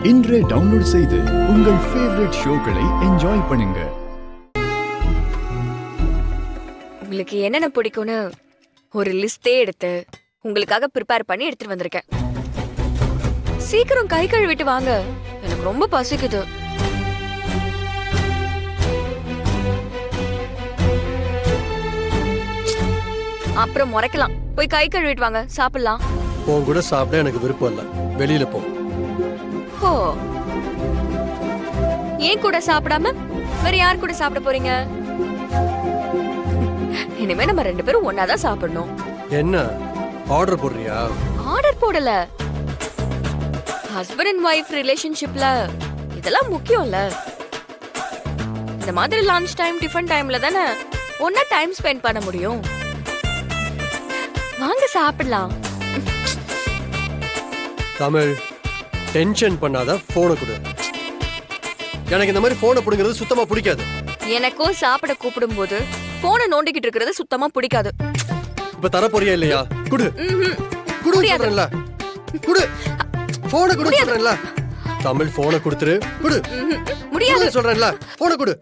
இன்றே டவுன்லோட் செய்து உங்கள் ஃபேவரட் ஷோக்களை என்ஜாய் பண்ணுங்க. உங்களுக்கு என்னென்ன பிடிக்கும்னு ஒரு லிஸ்டே எடுத்து உங்களுக்காக ப்ரிப்பேர் பண்ணி எடுத்துட்டு வந்திருக்கேன். சீக்கிரம் கை கழுவிட்டு வாங்க, எனக்கு ரொம்ப பசிக்குது. அப்புறம் முறைக்கலாம். போய் கை கழுவிட்டு வாங்க, சாப்பிடலாம். உன் கூட சாப்பிட எனக்கு விருப்பம் இல்ல, வெளியில போ. ஓ, ஏன் கூட சாப்பிடாம வேற யார் கூட சாப்பிட போறீங்க? இனிமே நம்ம ரெண்டு பேரும் ஒன்னாதான் சாப்பிடணும். என்ன ஆர்டர் போடுறியா? ஆர்டர் போடல. ஹஸ்பண்ட் அண்ட் வைஃப் ரிலேஷன்ஷிப்ல இதெல்லாம் முக்கியம்ல. இந்த மாதிரி லஞ்ச் டைம் டிஃபன் டைம்ல தானே ஒன்னா டைம் ஸ்பெண்ட் பண்ண முடியும். வாங்க சாப்பிடலாம். தமிழ், டென்ஷன் பண்ணாத, போனை கொடு. எனக்கு இந்த மாதிரி போனை பிடுங்கிறது சுத்தமா பிடிக்காது. எனக்கும் சாப்பிட கூப்பிடும் போது போனை நோண்டிக்கிட்டு இருக்கிறது சுத்தமா பிடிக்காது. இப்ப தர போறியா இல்லையா? குடு குடு சொல்றேன்ல, குடு போனை குடு சொல்றேன்ல. தமிழ், போனை கொடுத்துரு. குடு முடியாது சொல்றேன்ல, போனை குடு.